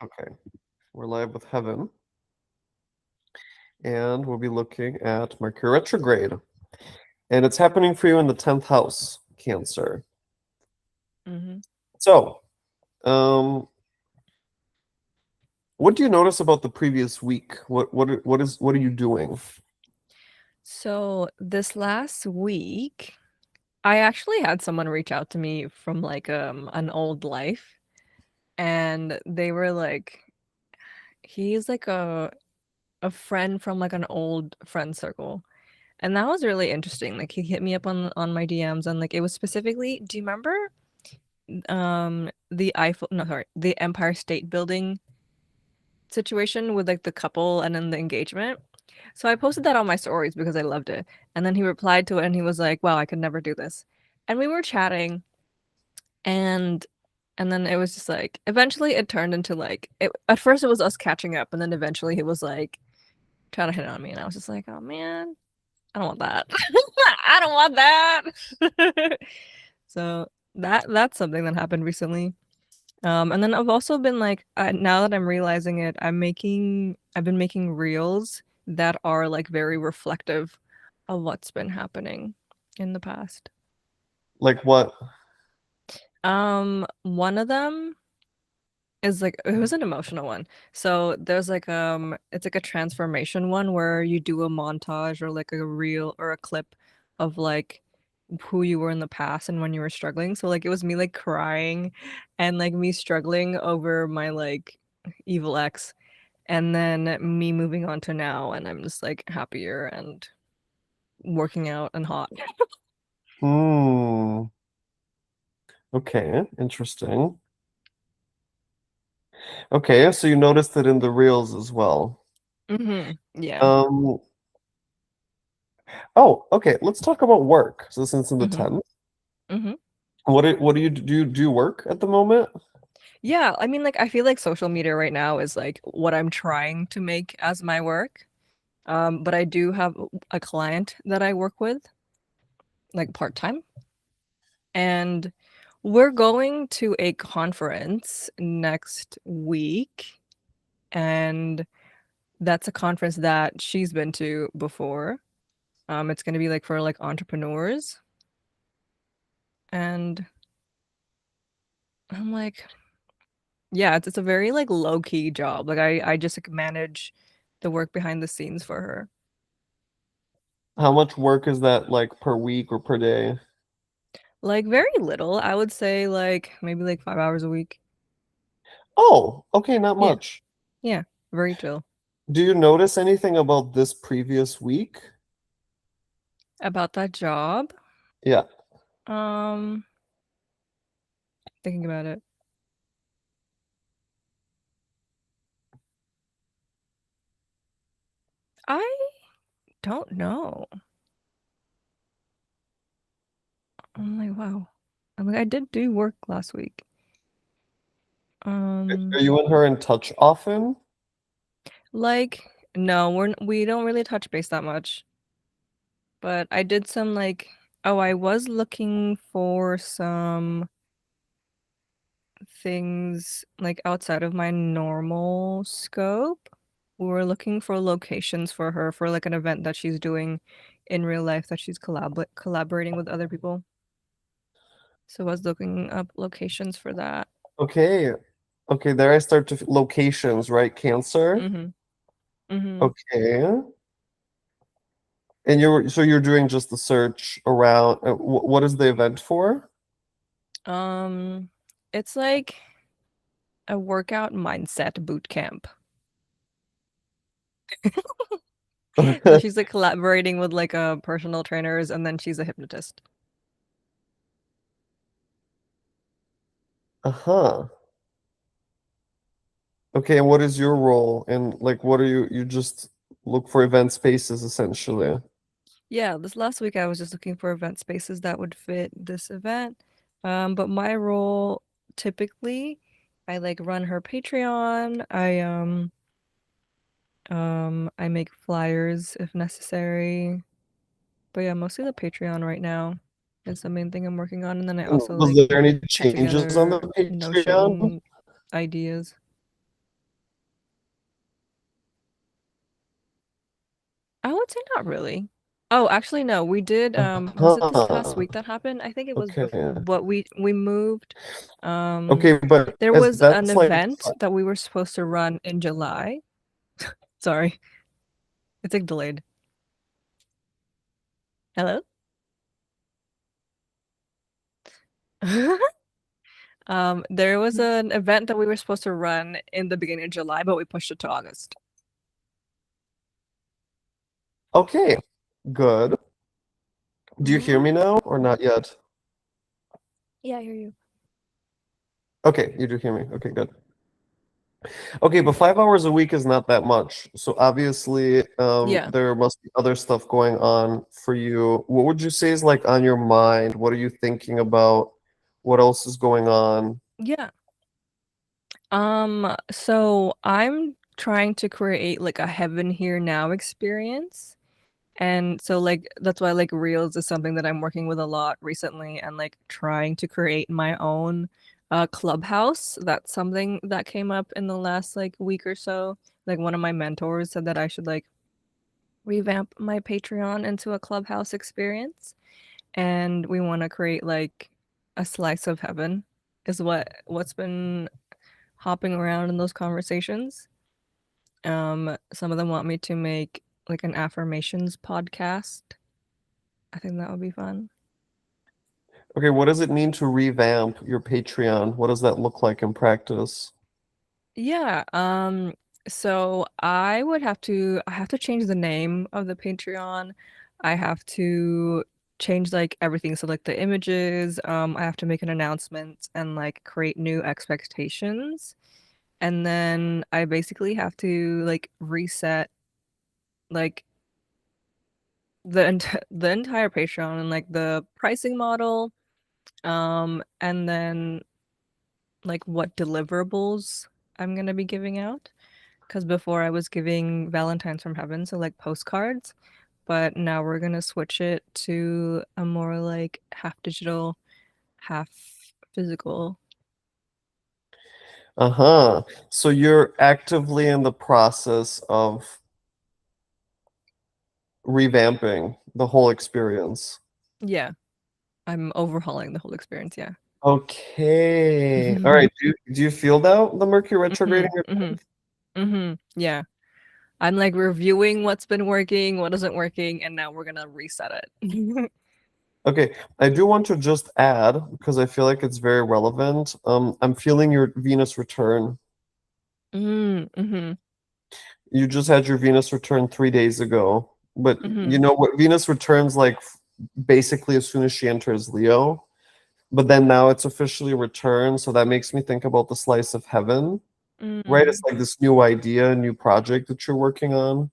Okay, we're live with Heaven, and we'll be looking at Mercury Retrograde. And it's happening for you in the 10th house, Cancer. hmm So, um, what do you notice about the previous week? What are you doing? So this last week, I actually had someone reach out to me from like an old life, and they were like, he's like a friend from like an old friend circle. And that was really interesting. Like he hit me up on my DMs and like it was specifically, do you remember the Eiffel no sorry, the Empire State Building situation with like the couple and then the engagement? So I posted that on my stories because I loved it. And then he replied to it and he was like, "Wow, I could never do this." And we were chatting and then it was just like eventually it turned into like at first it was us catching up and then eventually he was like trying to hit on me and I was just like, "Oh man, I don't want that." I don't want that. So that's something that happened recently. And then I've also been like, now that I'm realizing it, I've been making reels that are like very reflective of what's been happening in the past. Like what? One of them is like it was an emotional one. So there's like it's like a transformation one where you do a montage or like a reel or a clip of like who you were in the past and when you were struggling. So like it was me like crying and like me struggling over my like evil ex and then me moving on to now and I'm just like happier and working out and hot. Hmm. Okay, interesting. Okay, so you noticed it in the reels as well. Yeah. Um, oh, okay, let's talk about work. So since in the hmm 10th, hmm what do you do? Do you work at the moment? Yeah, I mean like I feel like social media right now is like what I'm trying to make as my work. But I do have a client that I work with like part-time and we're going to a conference next week and that's a conference that she's been to before. It's gonna be like for like entrepreneurs, and I'm like, yeah, it's a very like low key job. Like I just like manage the work behind the scenes for her. How much work is that like per week or per day? Like very little, I would say like maybe like 5 hours a week. Oh, okay, not Yeah, much. yeah, very chill. Do you notice anything about this previous week? About that job, Yeah. um, thinking about it, I don't know. I'm like, wow. I'm like, I did do work last week. Are Um, you and her in touch often? like, no, we don't really touch base that much. But I did some like, oh, I was looking for some things like outside of my normal scope. We were looking for locations for her for like an event that she's doing in real life that she's collaborating with other people. So I was looking up locations for that. Okay. Okay, there I start to locations, right? Cancer. Mm-hmm. Mm-hmm. Okay. And you're doing just the search around what is the event for? Um, it's like a workout mindset boot camp. So she's like collaborating with like personal trainers and then she's a hypnotist. Uh-huh. Okay, and what is your role? And like what are you just look for event spaces essentially? Yeah, this last week I was just looking for event spaces that would fit this event. But my role typically, I like run her Patreon. I make flyers if necessary. But yeah, mostly the Patreon right now is the main thing I'm working on. And then I And also was like there any put changes on the together Patreon? Notion ideas. I would say not really. Oh, actually no, we did was it this past Uh-huh. week that happened? I think it was Okay. but we moved um Okay, but there as was an that's like event that we were supposed to run in July. Sorry, it's like delayed. Hello? There was an event that we were supposed to run in the beginning of July, but we pushed it to August. okay, good. Do you hear Mhm. me now or not yet? Yeah, I hear you. Okay, you do hear me. Okay, good. Okay, but 5 hours a week is not that much. So obviously, Yeah. there must be other stuff going on for you. What would you say is like on your mind? What are you thinking about? What else is going on? Yeah. So I'm trying to create like a heaven here now experience. And so like that's why like Reels is something that I'm working with a lot recently and like trying to create my own clubhouse. That's something that came up in the last like week or so. Like one of my mentors said that I should like revamp my Patreon into a clubhouse experience. And we want to create like a slice of heaven is what's been hopping around in those conversations. Some of them want me to make like an affirmations podcast. I think that would be fun. Okay, what does it mean to revamp your Patreon? What does that look like in practice? Yeah, so I have to change the name of the Patreon. I have to change like everything. So like the images, I have to make an announcement and like create new expectations. And then I basically have to like reset like the entire Patreon and like the pricing model, and then like what deliverables I'm gonna be giving out. Because before I was giving Valentine's from Heaven, so like postcards, but now we're gonna switch it to a more like half digital, half physical. Uh-huh. So you're actively in the process of revamping the whole experience. Yeah, I'm overhauling the whole experience. Yeah. Okay. All right. Do you feel that the Mercury retrograde hmm in your hmm Yeah. I'm like reviewing what's been working, what isn't working, and now we're gonna reset it. Okay, I do want to just add because I feel like it's very relevant. I'm feeling your Venus return. Mm-hmm. You just had your Venus return 3 days ago, but you Mm-hmm. know what? Venus returns like basically as soon as she enters Leo, but then now it's officially returned, so that makes me think about the slice of heaven, right? It's Mm. like this new idea, new project that you're working on.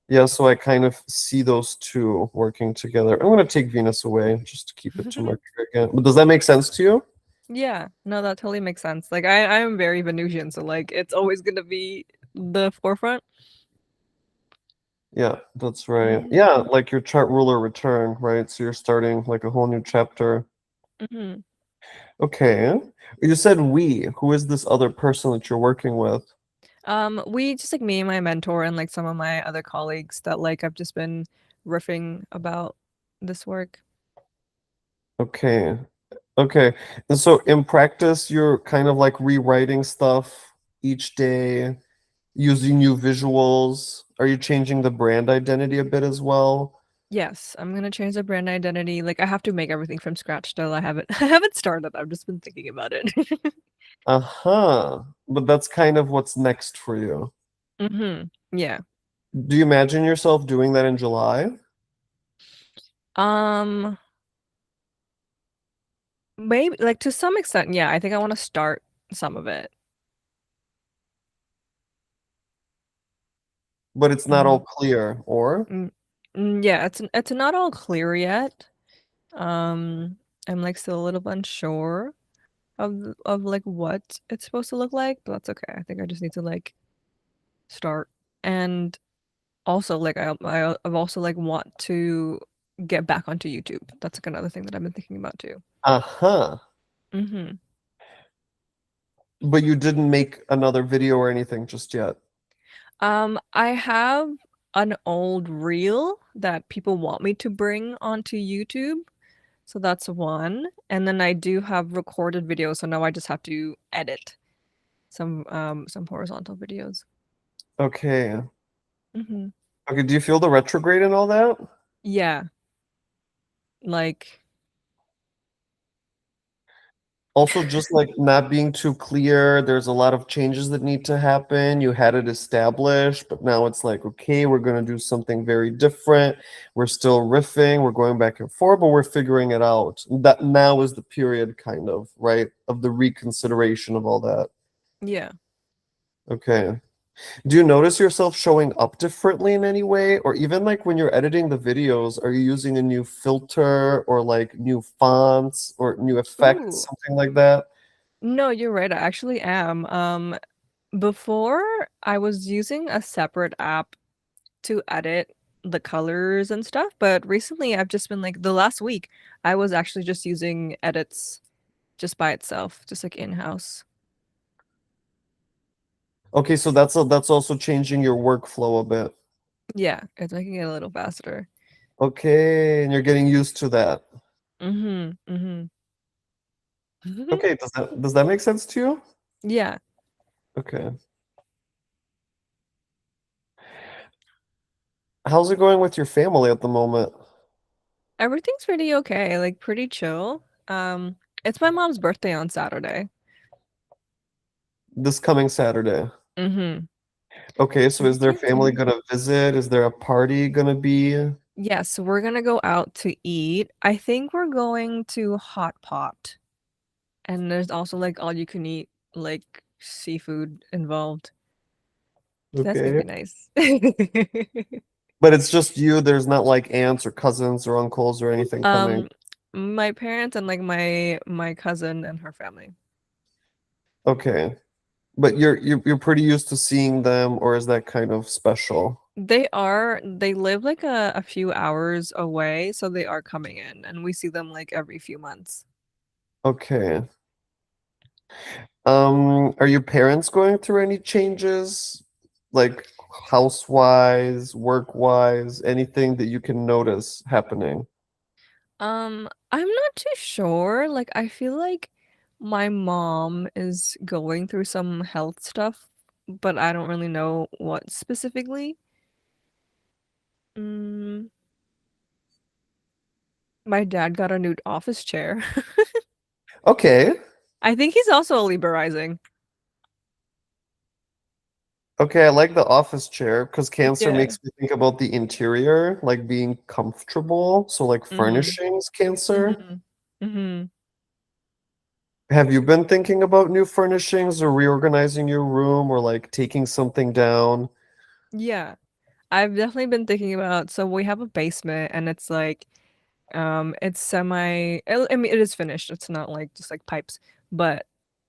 Yeah, so I kind of see those two working together. I'm gonna take Venus away just to keep it to Mercury again. But does that make sense to you? Yeah, no, that totally makes sense. Like I'm very Venusian, so like it's always gonna be the forefront. Yeah, that's right. Mm-hmm. Yeah, like your chart ruler return, right? So you're starting like a whole new chapter. Mm-hmm. Okay. You said we. Who is this other person that you're working with? We just like me and my mentor and like some of my other colleagues that like I've just been riffing about this work. Okay. Okay. And so in practice, you're kind of like rewriting stuff each day, using new visuals. Are you changing the brand identity a bit as well? Yes, I'm gonna change the brand identity. Like I have to make everything from scratch still. I haven't I haven't started. I've just been thinking about it. Uh-huh. But that's kind of what's next for you. Yeah. Do you imagine yourself doing that in July? Um, maybe like to some extent, yeah. I think I want to start some of it. But it's not all hmm clear, or? Yeah, it's not all clear yet. Um, I'm like still a little unsure of like what it's supposed to look like, but that's okay. I think I just need to like start. And also like I've also like want to get back onto YouTube. That's like another thing that I've been thinking about too. Uh-huh. hmm But you didn't make another video or anything just yet. I have an old reel that people want me to bring onto YouTube. So that's one. And then I do have recorded videos, so now I just have to edit some horizontal videos. Okay. Hmm. Okay, do you feel the retrograde and all that? Yeah, like Also, just like not being too clear, there's a lot of changes that need to happen. You had it established, but now it's like, okay, we're going to do something very different. We're still riffing, we're going back and forth, but we're figuring it out. That now is the period, kind of, right? Of the reconsideration of all that. yeah. Okay. Do you notice yourself showing up differently in any way? Or even like when you're editing the videos, are you using a new filter or like new fonts or new effects, Ooh. something like that? No, you're right. I actually am. Before I was using a separate app to edit the colors and stuff, but recently I've just been like the last week I was actually just using edits just by itself, just like in-house. Okay, so that's also changing your workflow a bit. Yeah, it's making it a little faster. Okay, and you're getting used to that. Mm-hmm. Mm-hmm. Okay, does that make sense to you? Yeah. Okay. How's it going with your family at the moment? Everything's pretty okay, like pretty chill. It's my mom's birthday on Saturday. This coming Saturday. Mm-hmm. Okay, so is their family Exciting. gonna visit? Is there a party gonna be? Yes, we're gonna go out to eat. I think we're going to Hot Pot. And there's also like all you can eat like seafood involved. So that's gonna Okay. be nice. But it's just you, there's not like aunts or cousins or uncles or anything coming. Um, my parents and like my cousin and her family. Okay. But you're pretty used to seeing them, or is that kind of special? They live like a few hours away, so they are coming in and we see them like every few months. Okay. Are your parents going through any changes, like house-wise, work-wise, anything that you can notice happening? I'm not too sure. Like I feel like my mom is going through some health stuff, but I don't really know what specifically. Mm, my dad got a new office chair. Okay. I think he's also a Libra rising. Okay, I like the office chair because Cancer Yeah. makes me think about the interior, like being comfortable. So like Mm-hmm. furnishings, Cancer. Mm-hmm. Mm-hmm. Have you been thinking about new furnishings or reorganizing your room or like taking something down? Yeah. I've definitely been thinking about, so we have a basement and it's like it's I mean it is finished. It's not like just like pipes, but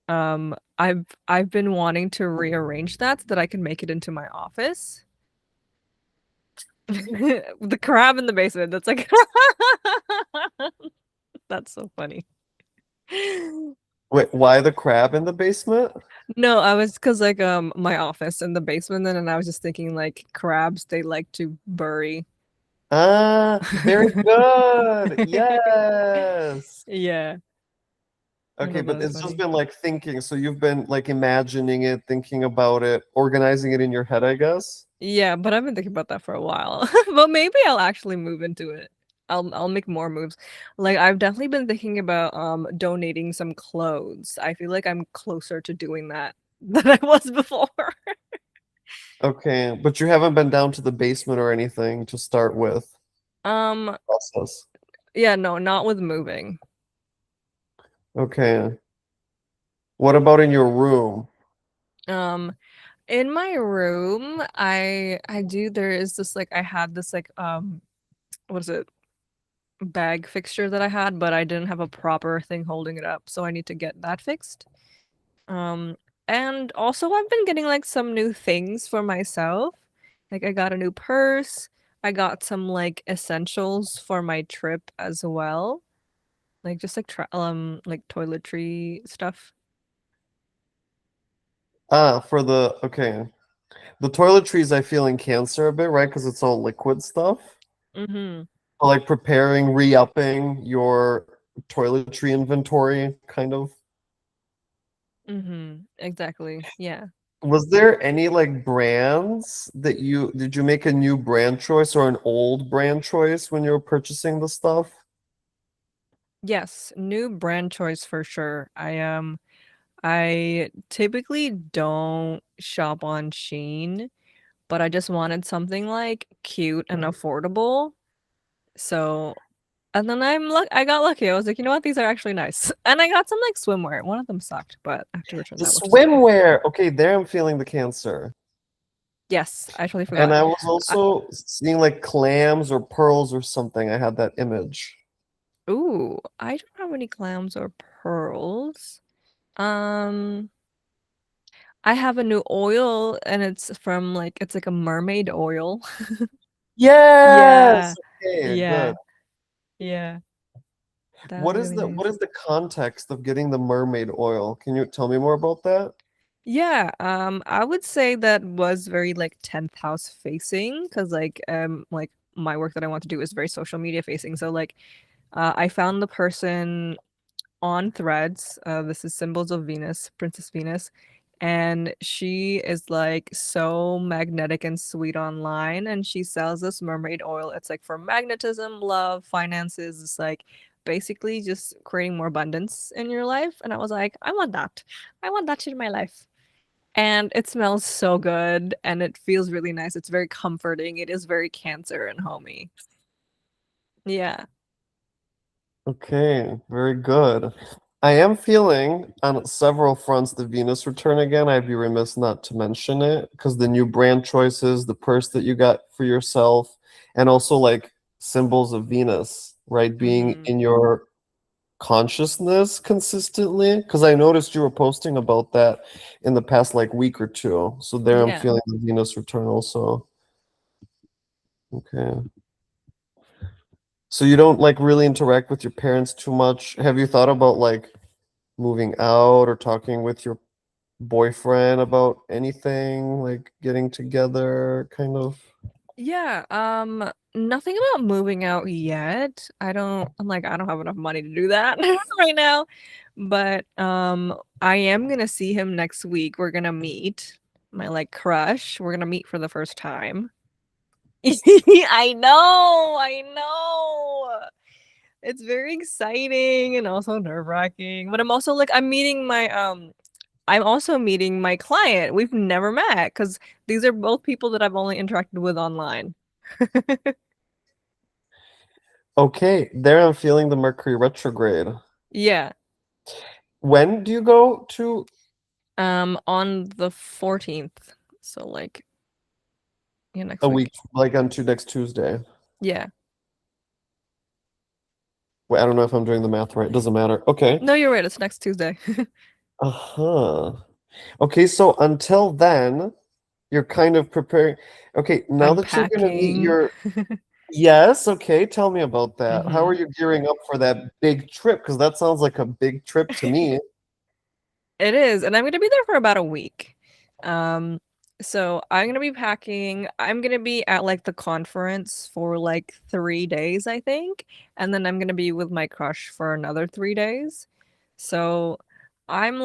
I've been wanting to rearrange that so that I can make it into my office. The crab in the basement. That's like that's so funny. Wait, why the crab in the basement? No, I was because like my office in the basement then and I was just thinking like crabs they like to bury. Ah, very good. Yes. Yeah, I Okay, thought that but was it's just funny. been like thinking. So you've been like imagining it, thinking about it, organizing it in your head, I guess. Yeah, but I've been thinking about that for a while. But maybe I'll actually move into it. I'll make more moves. Like I've definitely been thinking about donating some clothes. I feel like I'm closer to doing that than I was before. Okay, but you haven't been down to the basement or anything to start with Um, process. yeah, no, not with moving. Okay. What about in your room? Um, in my room, I do there is this like I had this like what is it? Bag fixture that I had, but I didn't have a proper thing holding it up, so I need to get that fixed. Um, and also I've been getting like some new things for myself. Like I got a new purse. I got some like essentials for my trip as well. Like just like toiletry stuff. Ah, for the okay. The toiletries I feel in Cancer a bit, right? Because it's all liquid stuff. Mm-hmm. So, like preparing, re-upping your toiletry inventory, kind of. Mm-hmm. Exactly. Yeah. Was there any like brands that you did you make a new brand choice or an old brand choice when you were purchasing the stuff? Yes, new brand choice for sure. I typically don't shop on Shein, but I just wanted something like cute and affordable. So, and then I got lucky. I was like, you know what? These are actually nice. And I got some like swimwear. One of them sucked, but I have to return The that, which is okay. swimwear. Okay, there I'm feeling the Cancer. Yes, I totally And forgot. I was I, also seeing like clams or pearls or something. I had that image. ooh, I don't have any clams or pearls. Um, I have a new oil and it's from like it's like a mermaid oil. Yes. Yeah. Okay, good. Yeah. Yeah. That's What is really what nice. is the context of getting the mermaid oil? Can you tell me more about that? Yeah, I would say that was very like 10th house facing because like my work that I want to do is very social media facing. So like I found the person on Threads. This is Symbols of Venus, Princess Venus, and she is like so magnetic and sweet online, and she sells this mermaid oil. It's like for magnetism, love, finances. It's like basically just creating more abundance in your life. And I was like, I want that. I want that shit in my life. And it smells so good and it feels really nice. It's very comforting. It is very Cancer and homey. Yeah. Okay, very good. I am feeling on several fronts the Venus return again. I'd be remiss not to mention it because the new brand choices, the purse that you got for yourself, and also like symbols of Venus, right? Being Hmm. in your consciousness consistently. Because I noticed you were posting about that in the past like week or two. So there I'm Yeah. feeling the Venus return also. Okay. So you don't like really interact with your parents too much. Have you thought about like moving out or talking with your boyfriend about anything, like getting together, kind of? Yeah, nothing about moving out yet. I don't have enough money to do that right now. But I am gonna see him next week. We're gonna meet my like crush. We're gonna meet for the first time. I know. It's very exciting and also nerve-wracking. But I'm also meeting my client. We've never met because these are both people that I've only interacted with online. Okay, there I'm feeling the Mercury retrograde. Yeah. When do you go to On the 14th. So like yeah, next a week, week. like on to next Tuesday? Yeah. Wait, I don't know if I'm doing the math right. Doesn't matter. Okay. No, you're right. It's next Tuesday. Uh-huh. Okay, so until then, you're kind of preparing. Okay, now I'm that you're gonna meet packing. your yes, okay, tell me about that. How are Hmm. you gearing up for that big trip? Because that sounds like a big trip to me. It is, and I'm gonna be there for about a week. Um, so I'm gonna be packing. I'm gonna be at like the conference for like 3 days, I think, and then I'm gonna be with my crush for another 3 days. So I'm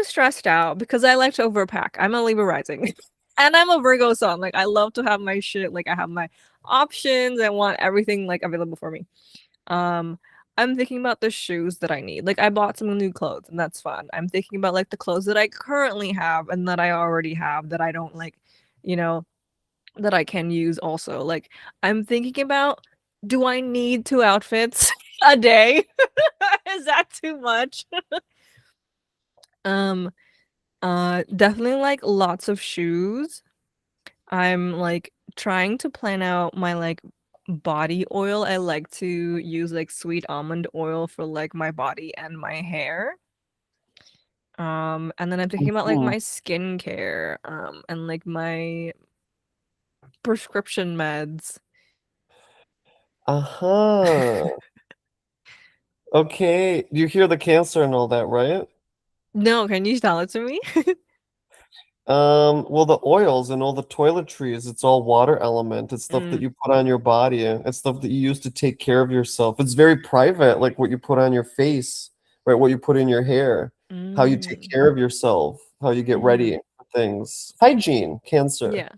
stressed out because I like to overpack. I'm a Libra rising. And I'm a Virgo sun. Like I love to have my shit, like I have my options. I want everything like available for me. Um, I'm thinking about the shoes that I need. Like I bought some new clothes and that's fun. I'm thinking about like the clothes that I currently have and that I already have that I don't like, you know, that I can use also. Like I'm thinking about, do I need two outfits a day? Is that too much? Um, Definitely like lots of shoes. I'm like trying to plan out my like body oil. I like to use like sweet almond oil for like my body and my hair. And then I'm thinking about like Mhm. my skincare, and like my prescription meds. Uh-huh. Okay, you hear the Cancer and all that, right? No, can you tell it to me? Well, the oils and all the toiletries, it's all water element. It's stuff that Mm, you put on your body. It's stuff that you use to take care of yourself. It's very private, like what you put on your face, right? What you put in your hair, how you take mm, care of yourself, how you get mm-hmm. ready for things. Hygiene, cancer. Yeah.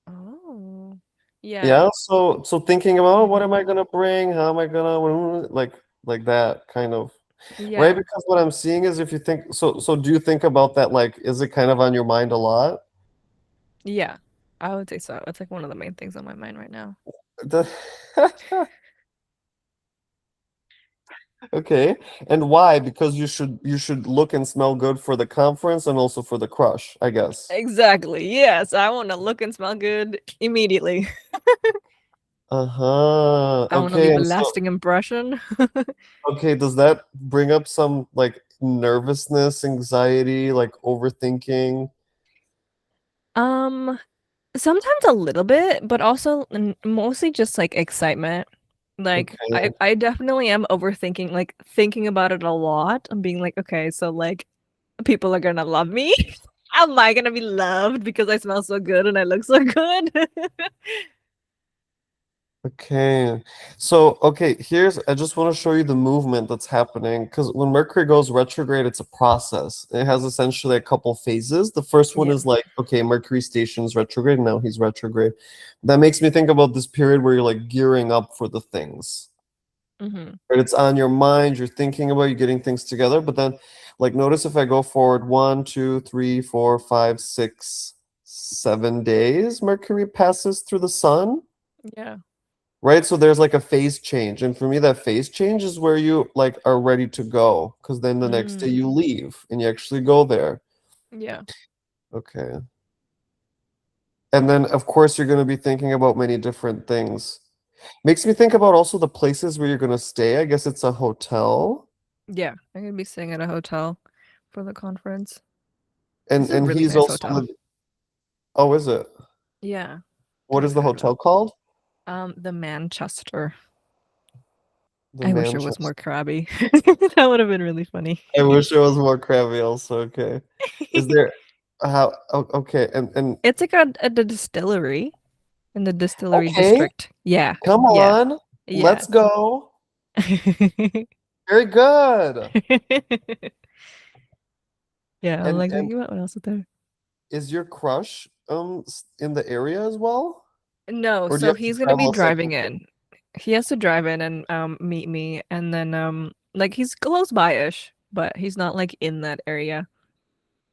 Oh. Yeah. Yeah, so thinking about, oh, what Mm-hmm. am I gonna bring? How am I gonna like that kind of, right? Yeah. Because what I'm seeing is if you think so do you think about that like is it kind of on your mind a lot? Yeah. I would say so. It's like one of the main things on my mind right now. The Okay. And why? Because you should look and smell good for the conference and also for the crush, I guess. Exactly. Yes. I want to look and smell good immediately. Uh-huh. I want to Okay, leave a and so lasting impression. okay, does that bring up some like nervousness, anxiety, like overthinking? Um, Sometimes a little bit, but also mostly just like excitement. Like I Okay. I definitely am overthinking, like thinking about it a lot and being like, okay, so like people are gonna love me. Am I gonna be loved because I smell so good and I look so good? Okay. So, okay, I just want to show you the movement that's happening because when Mercury goes retrograde, it's a process. It has essentially a couple phases. The first one Yeah. is like, okay, Mercury stations retrograde, now he's retrograde. That makes me think about this period where you're like gearing up for the things. Hmm. Right? It's on your mind, you're thinking about you getting things together, but then like notice if I go forward 1, 2, 3, 4, 5, 6, 7 days, Mercury passes through the sun. Yeah. Right? So there's like a phase change. And for me, that phase change is where you like are ready to go. Because then the next day Mm. you leave and you actually go there. Yeah. Okay. And then of course you're going to be thinking about many different things. Makes me think about also the places where you're going to stay. I guess it's a hotel. Yeah. I'm gonna be staying at a hotel for the conference. And It's a and really he's nice also hotel. oh, is it? Yeah. What I'm is the excited about hotel it. called? The Manchester. The I wish it was Manchester. more crabby. That would have been really funny. I wish it was more crabby also. Okay. Is there how okay and It's like a distillery in the distillery okay, district. Yeah. come Yeah. on. Let's Yes. go. Very good. Yeah, I'm And like thinking about what else is there. is your crush in the area as well? No, Or do you so have to he's gonna be travel a driving second? in. He has to drive in and meet me and then like he's close by-ish, but he's not like in that area.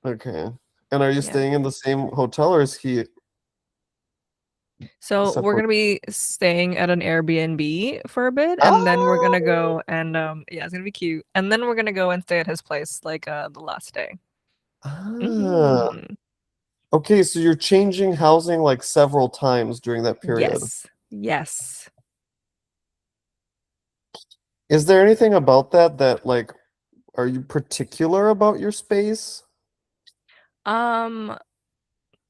Okay. And are you Yeah. staying in the same hotel or is he So we're separate? gonna be staying at an Airbnb for a bit and then we're Ah, gonna go and yeah, it's gonna be cute. And then we're gonna go and stay at his place like the last day. ah. Hmm. Okay, so you're changing housing like several times during that period. Yes. Yes. Is there anything about that like are you particular about your space? Um,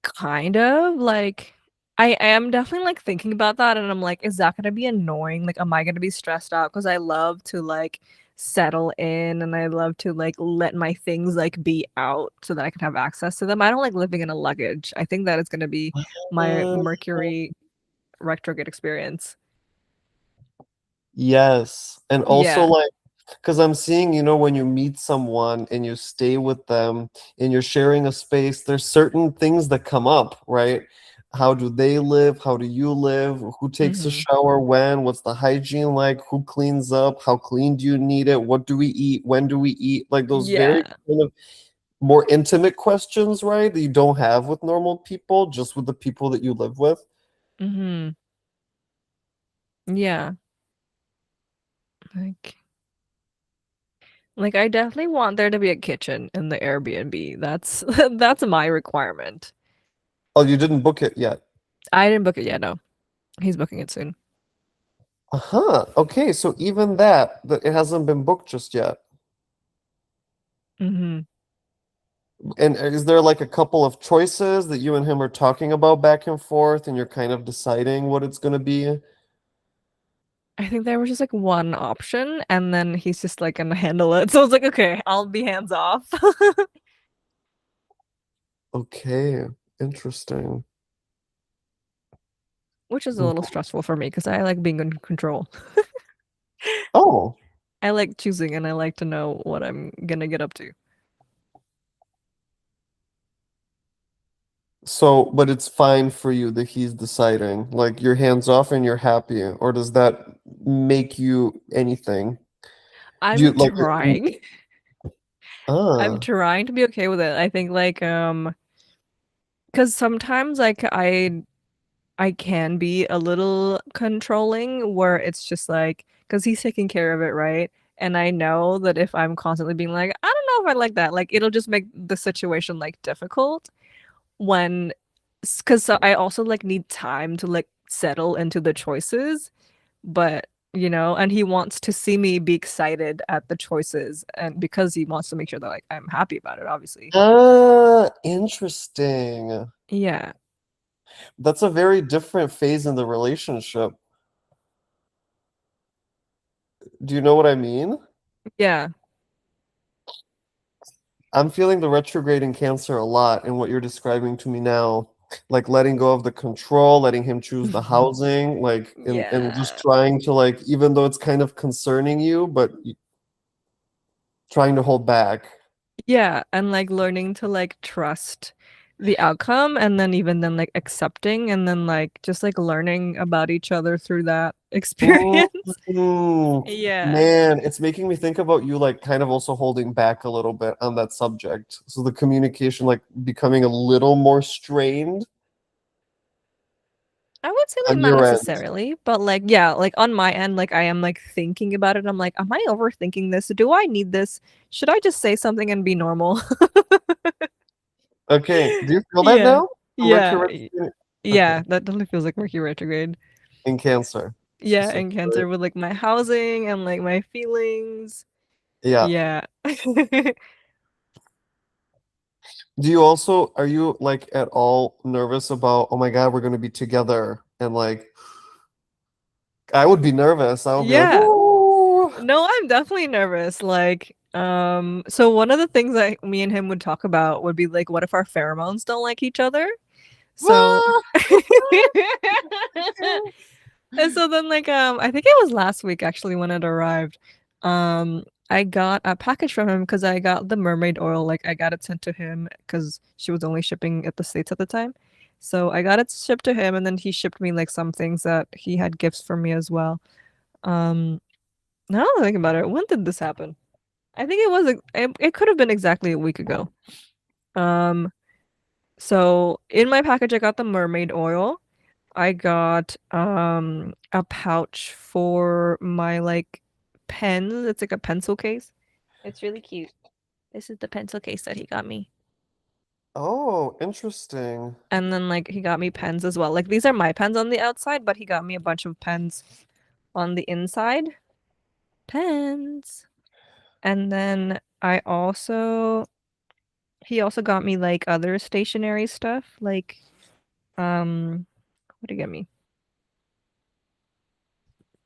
Kind of like I am definitely like thinking about that and I'm like, is that gonna be annoying? Like, am I gonna be stressed out? Because I love to like settle in and I love to like let my things like be out so that I can have access to them. I don't like living in a luggage. I think that is gonna be my Uh, Mercury retrograde experience. yes. And also Yeah. like because I'm seeing, when you meet someone and you stay with them and you're sharing a space, there's certain things that come up, right? How do they live? How do you live? Who takes a Hmm. shower when? What's the hygiene like? Who cleans up? How clean do you need it? What do we eat? When do we eat? Like those very Yeah. kind of more intimate questions, right? That you don't have with normal people, just with the people that you live with. Hmm. Yeah. Like I definitely want there to be a kitchen in the Airbnb. That's that's my requirement. Oh, you didn't book it yet. I didn't book it yet, no. He's booking it soon. Uh-huh. Okay, so even that it hasn't been booked just yet. Hmm. And is there like a couple of choices that you and him are talking about back and forth, and you're kind of deciding what it's going to be? I think there was just like one option, and then he's just like gonna handle it. So I was like, okay, I'll be hands off. Okay, interesting. which is a little Mhm. stressful for me because I like being in control. Oh, I like choosing and I like to know what I'm gonna get up to. so but it's fine for you that he's deciding. Like you're hands off and you're happy, or does that make you anything? Do you I'm like trying. I'm ah trying to be okay with it. I think like because sometimes like I can be a little controlling where it's just like because he's taking care of it, right? And I know that if I'm constantly being like, I don't know if I like that, like it'll just make the situation like difficult when because so I also like need time to like settle into the choices, but you know, and he wants to see me be excited at the choices and because he wants to make sure that like I'm happy about it, obviously. interesting. Yeah. That's a very different phase in the relationship. Do you know what I mean? Yeah. I'm feeling the retrograde in Cancer a lot in what you're describing to me now. Like letting go of the control, letting him choose the housing, like and just Yeah. trying to like, even though it's kind of concerning you, but trying to hold back. Yeah, and like learning to like trust the outcome and then even then like accepting and then like just like learning about each other through that experience. Yeah. Man, it's making me think about you like kind of also holding back a little bit on that subject. So the communication like becoming a little more strained I would say like on not your end. necessarily, but like yeah, like on my end like I am like thinking about it. I'm like, am I overthinking this? Do I need this? Should I just say something and be normal? Okay, do you feel that Yeah. now? For Yeah. Mercury okay, Yeah, that definitely feels like Mercury retrograde. in Cancer Yeah, in specifically. Cancer with like my housing and like my feelings. Yeah. Yeah. Do you also are you like at all nervous about, oh my God, we're gonna be together and like I would be nervous. I would be like, Yeah. ooh. No, I'm definitely nervous. Like, so one of the things that me and him would talk about would be like, what if our pheromones don't like each other? So Ah! and so then like I think it was last week actually when it arrived. I got a package from him because I got the mermaid oil, like I got it sent to him because she was only shipping at the States at the time. So I got it shipped to him and then he shipped me like some things that he had gifts for me as well. Um Now that I think about it, when did this happen? I think it was it could have been exactly a week ago. Um, so in my package I got the mermaid oil. I got a pouch for my like pens. It's like a pencil case. It's really cute. This is the pencil case that he got me. Oh, interesting. And then like he got me pens as well. Like these are my pens on the outside, but he got me a bunch of pens on the inside. Pens. And then he also got me like other stationery stuff, like what did he get me?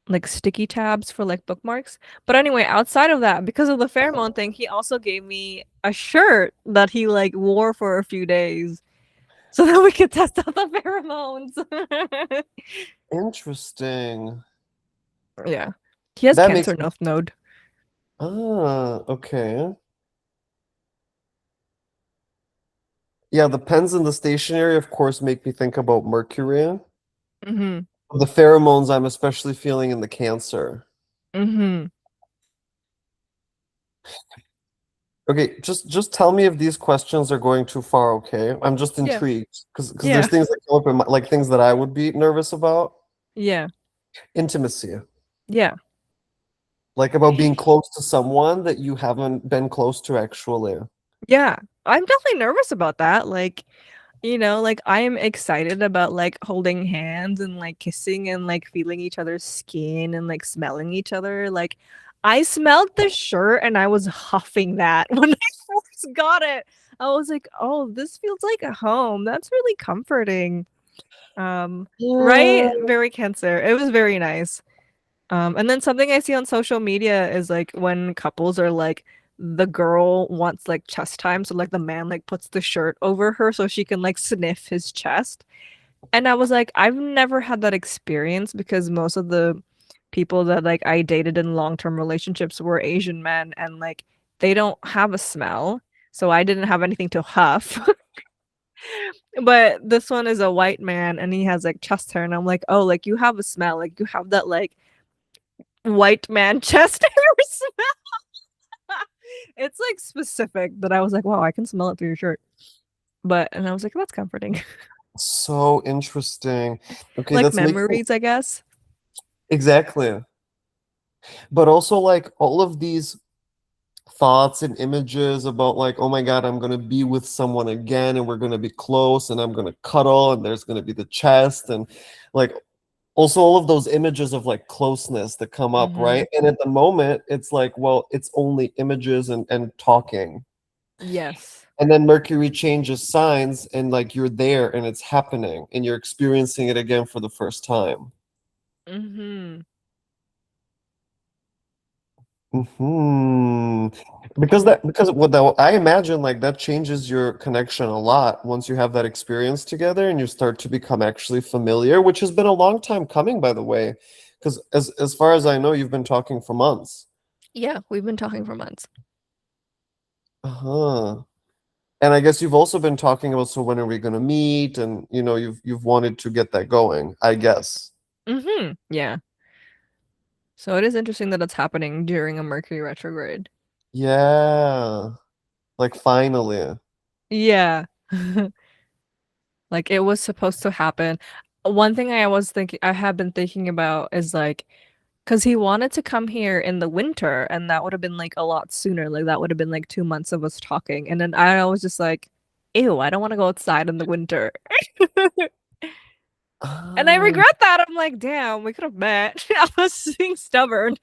Like sticky tabs for like bookmarks. But anyway, outside of that, because of the pheromone thing, he also gave me a shirt that he like wore for a few days so that we could test out the pheromones. Interesting. Yeah. He has That makes Cancer North Node. okay. Yeah, the pens and the stationery, of course, make me think about Mercury. Mm-hmm. The pheromones I'm especially feeling in the Cancer. Mm-hmm. Okay, just tell me if these questions are going too far, okay? I'm just Yeah. intrigued because there's Yeah. things that come up in my, like things that I would be nervous about. Yeah. Intimacy, Yeah. like about being close to someone that you haven't been close to actually. Yeah. I'm definitely nervous about that. Like, you know, like I'm excited about like holding hands and like kissing and like feeling each other's skin and like smelling each other. Like I smelled the shirt and I was huffing that when I first got it. I was like, "Oh, this feels like a home. That's really comforting." Yeah. Right? Very Cancer. It was very nice. And then something I see on social media is like when couples are like the girl wants like chest time, so like the man like puts the shirt over her so she can like sniff his chest. And I was like, I've never had that experience because most of the people that like I dated in long-term relationships were Asian men and like they don't have a smell. So I didn't have anything to huff. But this one is a white man and he has like chest hair and I'm like, "Oh, like you have a smell. Like you have that like white man chest hair smell." It's like specific that I was like, "Wow, I can smell it through your shirt." But and I was like, "That's comforting." So interesting. Okay, Like that's making memories, I guess. exactly. But also like all of these thoughts and images about like, oh my God, I'm gonna be with someone again and we're gonna be close and I'm gonna cuddle and there's gonna be the chest and like also all of those images of like closeness that come up, Mm-hmm. right? And at the moment, it's like, well, it's only images and talking. Yes. And then Mercury changes signs and like you're there and it's happening and you're experiencing it again for the first time. Mm-hmm. Hmm. Because what that I imagine like that changes your connection a lot once you have that experience together and you start to become actually familiar, which has been a long time coming, by the way. Because as far as I know, you've been talking for months. Yeah, we've been talking for months. Uh-huh. And I guess you've also been talking about so when are we gonna meet? And you know, you've wanted to get that going, I guess. Mm-hmm. Yeah. So it is interesting that it's happening during a Mercury retrograde. Yeah. Like finally. Yeah. Like it was supposed to happen. One thing I have been thinking about is like, because he wanted to come here in the winter, and that would have been like a lot sooner. Like that would have been like 2 months of us talking. And then I was just like, ew, I don't want to go outside in the winter. And I Ah, regret that. I'm like, damn, we could have met. I was being stubborn.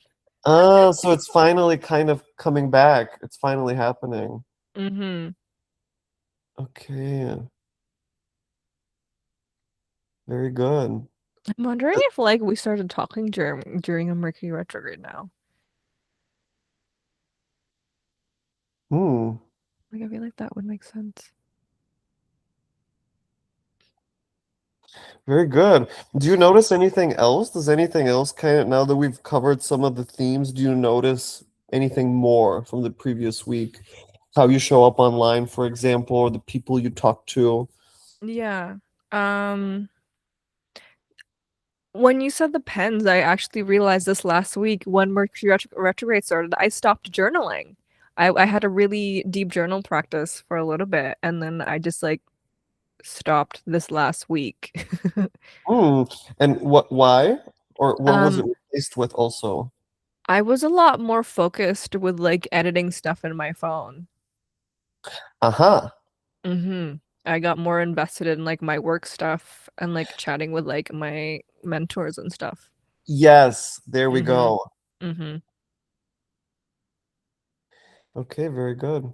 so it's finally kind of coming back. It's finally happening. Hmm. Okay, very good. I'm wondering if like we started talking during a Mercury retrograde now. Hmm, Like I feel like that would make sense. very good. Do you notice anything else? Does anything else kind of, now that we've covered some of the themes, do you notice anything more from the previous week? How you show up online, for example, or the people you talk to? Yeah. Um, when you said the pens, I actually realized this last week when retrograde started, I stopped journaling. I had a really deep journal practice for a little bit, and then I just like stopped this last week. Hmm, and why? Or what was it Um, replaced with also? I was a lot more focused with like editing stuff in my phone. Aha. Hmm. I got more invested in like my work stuff and like chatting with like my mentors and stuff. Yes, there we Hmm. go. Hmm. Okay, very good.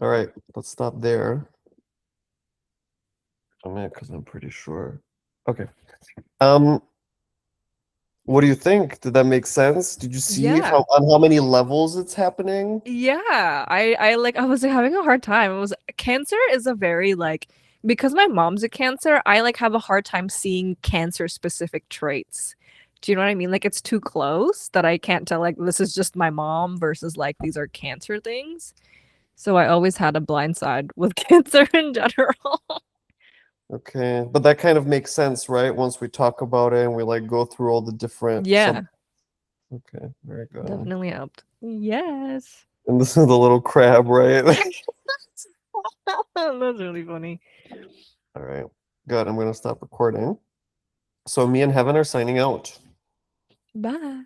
All right, let's stop there. Oh man, because I'm pretty sure. Okay. Um, what do you think? Did that make sense? Did you see Yeah. how on how many levels it's happening? Yeah. I like I was like, having a hard time. It was cancer is a very like because my mom's a cancer, I like have a hard time seeing cancer specific traits. Do you know what I mean? Like it's too close that I can't tell like this is just my mom versus like these are cancer things. So I always had a blind side with cancer in general. Okay, but that kind of makes sense, right? Once we talk about it and we like go through all the different sub. Yeah, Okay, very good. definitely helped. Yes. And this is the little crab, right? That's really funny. All right, good. I'm gonna stop recording. So me and Heaven are signing out. Bye.